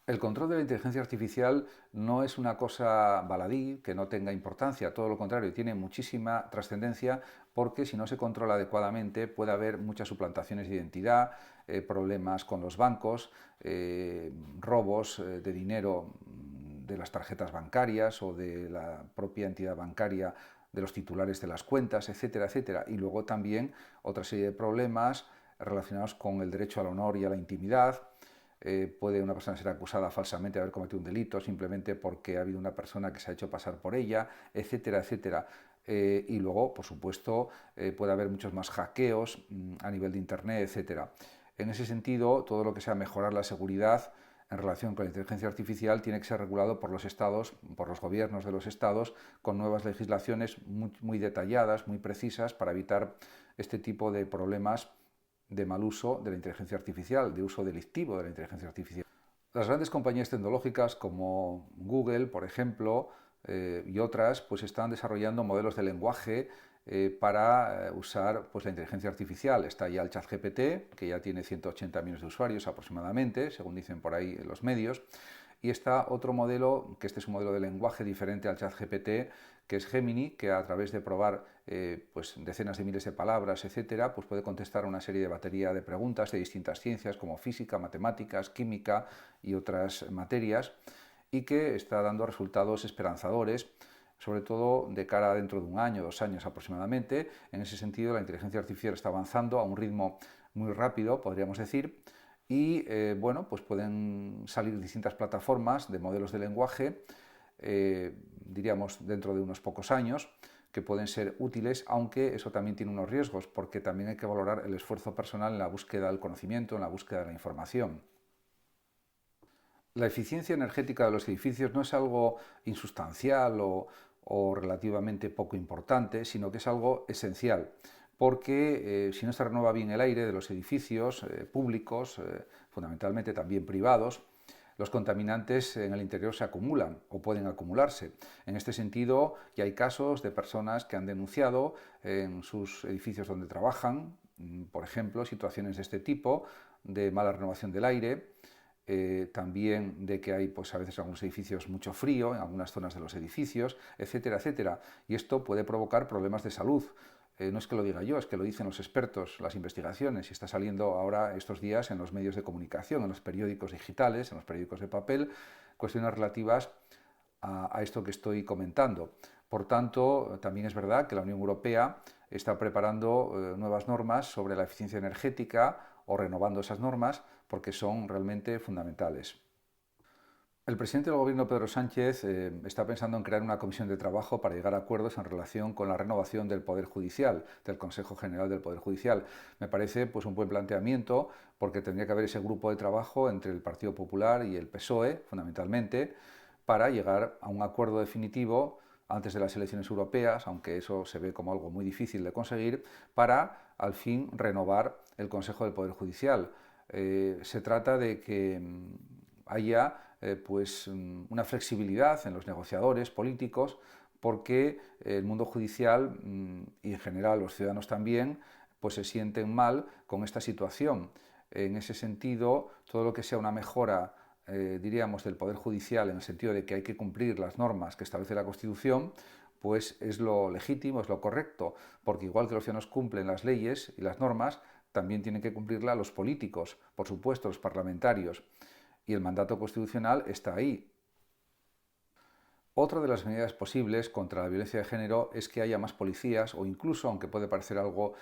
El control de la inteligencia artificial no es una cosa baladí, que no tenga importancia, todo lo contrario, tiene muchísima trascendencia porque si no se controla adecuadamente puede haber muchas suplantaciones de identidad, problemas con los bancos, robos de dinero de las tarjetas bancarias o de la propia entidad bancaria de los titulares de las cuentas, etcétera, etcétera. Y luego también otra serie de problemas relacionados con el derecho al honor y a la intimidad. Puede una persona ser acusada falsamente de haber cometido un delito simplemente porque ha habido una persona que se ha hecho pasar por ella, etcétera, etcétera. Y luego, por supuesto, puede haber muchos más hackeos a nivel de Internet, etcétera. En ese sentido, todo lo que sea mejorar la seguridad en relación con la inteligencia artificial tiene que ser regulado por los estados, por los gobiernos de los estados, con nuevas legislaciones muy detalladas, muy precisas, para evitar este tipo de problemas de mal uso de la inteligencia artificial, de uso delictivo de la inteligencia artificial. Las grandes compañías tecnológicas como Google, por ejemplo, y otras, pues están desarrollando modelos de lenguaje para usar pues, la inteligencia artificial. Está ya el ChatGPT, que ya tiene 180 millones de usuarios aproximadamente, según dicen por ahí en los medios. Y está otro modelo, que este es un modelo de lenguaje diferente al ChatGPT, que es Gemini, que a través de probar pues decenas de miles de palabras, etcétera, pues puede contestar una serie de batería de preguntas de distintas ciencias como física, matemáticas, química y otras materias, y que está dando resultados esperanzadores, sobre todo de cara a dentro de un año, 2 años aproximadamente. En ese sentido, la inteligencia artificial está avanzando a un ritmo muy rápido, podríamos decir, y bueno, pues pueden salir distintas plataformas de modelos de lenguaje, diríamos dentro de unos pocos años, que pueden ser útiles, aunque eso también tiene unos riesgos, porque también hay que valorar el esfuerzo personal en la búsqueda del conocimiento, en la búsqueda de la información. La eficiencia energética de los edificios no es algo insustancial o relativamente poco importante, sino que es algo esencial, porque si no se renueva bien el aire de los edificios públicos, fundamentalmente también privados, los contaminantes en el interior se acumulan o pueden acumularse. En este sentido, ya hay casos de personas que han denunciado en sus edificios donde trabajan, por ejemplo, situaciones de este tipo, de mala renovación del aire, también de que hay pues a veces en algunos edificios mucho frío, en algunas zonas de los edificios, etcétera, etcétera. Y esto puede provocar problemas de salud. No es que lo diga yo, es que lo dicen los expertos, las investigaciones, y está saliendo ahora estos días en los medios de comunicación, en los periódicos digitales, en los periódicos de papel, cuestiones relativas a esto que estoy comentando. Por tanto, también es verdad que la Unión Europea está preparando nuevas normas sobre la eficiencia energética o renovando esas normas porque son realmente fundamentales. El presidente del gobierno, Pedro Sánchez, está pensando en crear una comisión de trabajo para llegar a acuerdos en relación con la renovación del Poder Judicial, del Consejo General del Poder Judicial. Me parece pues, un buen planteamiento porque tendría que haber ese grupo de trabajo entre el Partido Popular y el PSOE, fundamentalmente, para llegar a un acuerdo definitivo antes de las elecciones europeas, aunque eso se ve como algo muy difícil de conseguir, para al fin renovar el Consejo del Poder Judicial. Se trata de que haya pues una flexibilidad en los negociadores políticos porque el mundo judicial y en general los ciudadanos también pues se sienten mal con esta situación. En ese sentido, todo lo que sea una mejora diríamos del Poder Judicial en el sentido de que hay que cumplir las normas que establece la Constitución, pues es lo legítimo, es lo correcto, porque igual que los ciudadanos cumplen las leyes y las normas, también tienen que cumplirla los políticos, por supuesto, los parlamentarios. Y el mandato constitucional está ahí. Otra de las medidas posibles contra la violencia de género es que haya más policías o incluso, aunque puede parecer algo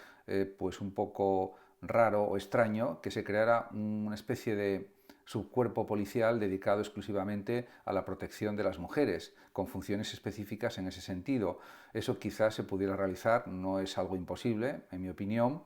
pues un poco raro o extraño, que se creara una especie de subcuerpo policial dedicado exclusivamente a la protección de las mujeres, con funciones específicas en ese sentido. Eso quizás se pudiera realizar, no es algo imposible, en mi opinión,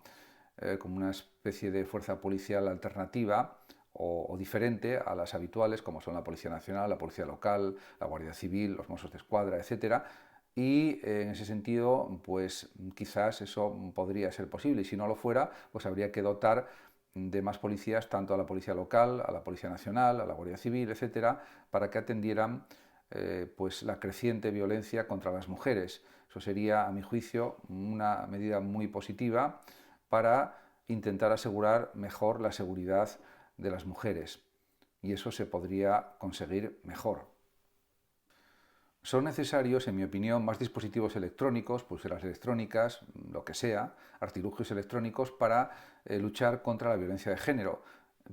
como una especie de fuerza policial alternativa o diferente a las habituales, como son la Policía Nacional, la Policía Local, la Guardia Civil, los Mossos de Escuadra, etcétera. Y en ese sentido, pues quizás eso podría ser posible. Y si no lo fuera, pues habría que dotar de más policías tanto a la Policía Local, a la Policía Nacional, a la Guardia Civil, etcétera, para que atendieran pues la creciente violencia contra las mujeres. Eso sería, a mi juicio, una medida muy positiva para intentar asegurar mejor la seguridad de las mujeres. y eso se podría conseguir mejor. Son necesarios, en mi opinión, más dispositivos electrónicos, pulseras electrónicas, lo que sea, artilugios electrónicos para luchar contra la violencia de género,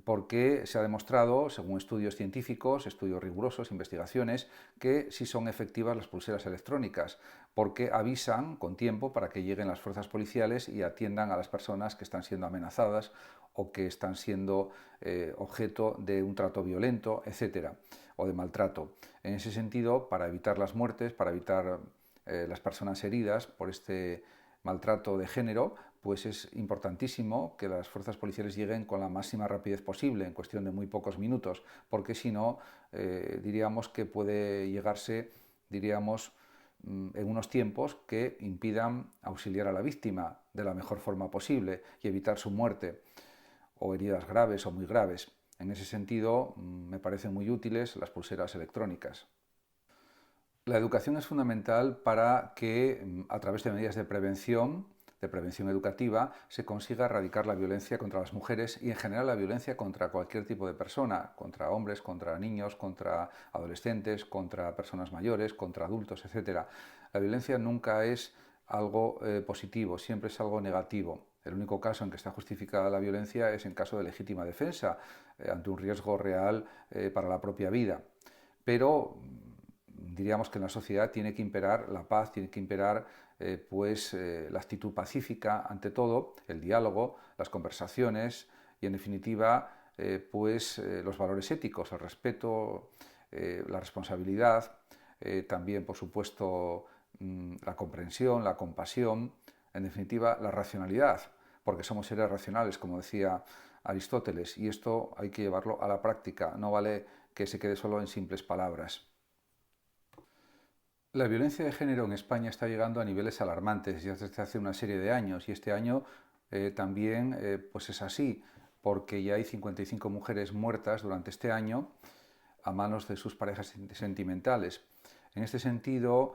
porque se ha demostrado, según estudios científicos, estudios rigurosos, investigaciones, que sí son efectivas las pulseras electrónicas, porque avisan con tiempo para que lleguen las fuerzas policiales y atiendan a las personas que están siendo amenazadas o que están siendo objeto de un trato violento, etcétera, o de maltrato. En ese sentido, para evitar las muertes, para evitar las personas heridas por este maltrato de género, pues es importantísimo que las fuerzas policiales lleguen con la máxima rapidez posible, en cuestión de muy pocos minutos, porque si no, diríamos que puede llegarse, diríamos, en unos tiempos que impidan auxiliar a la víctima de la mejor forma posible y evitar su muerte o heridas graves o muy graves. En ese sentido, me parecen muy útiles las pulseras electrónicas. La educación es fundamental para que, a través de medidas de prevención educativa, se consiga erradicar la violencia contra las mujeres y, en general, la violencia contra cualquier tipo de persona, contra hombres, contra niños, contra adolescentes, contra personas mayores, contra adultos, etc. La violencia nunca es algo positivo, siempre es algo negativo. El único caso en que está justificada la violencia es en caso de legítima defensa, ante un riesgo real para la propia vida. Pero diríamos que en la sociedad tiene que imperar la paz, tiene que imperar la actitud pacífica ante todo, el diálogo, las conversaciones y, en definitiva, los valores éticos, el respeto, la responsabilidad, también, por supuesto, la comprensión, la compasión, en definitiva, la racionalidad, porque somos seres racionales, como decía Aristóteles, y esto hay que llevarlo a la práctica, no vale que se quede solo en simples palabras. La violencia de género en España está llegando a niveles alarmantes ya desde hace una serie de años, y este año también pues es así, porque ya hay 55 mujeres muertas durante este año a manos de sus parejas sentimentales. En este sentido,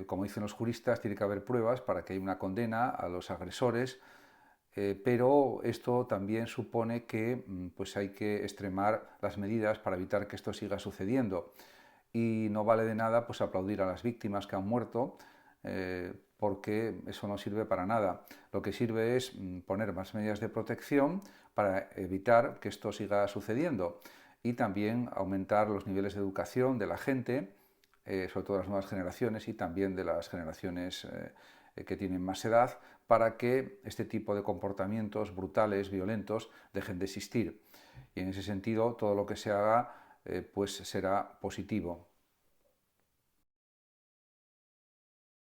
como dicen los juristas, tiene que haber pruebas para que haya una condena a los agresores, pero esto también supone que pues hay que extremar las medidas para evitar que esto siga sucediendo. Y no vale de nada pues aplaudir a las víctimas que han muerto, porque eso no sirve para nada. Lo que sirve es poner más medidas de protección para evitar que esto siga sucediendo, y también aumentar los niveles de educación de la gente, sobre todo las nuevas generaciones y también de las generaciones que tienen más edad, para que este tipo de comportamientos brutales, violentos, dejen de existir. Y en ese sentido, todo lo que se haga pues será positivo.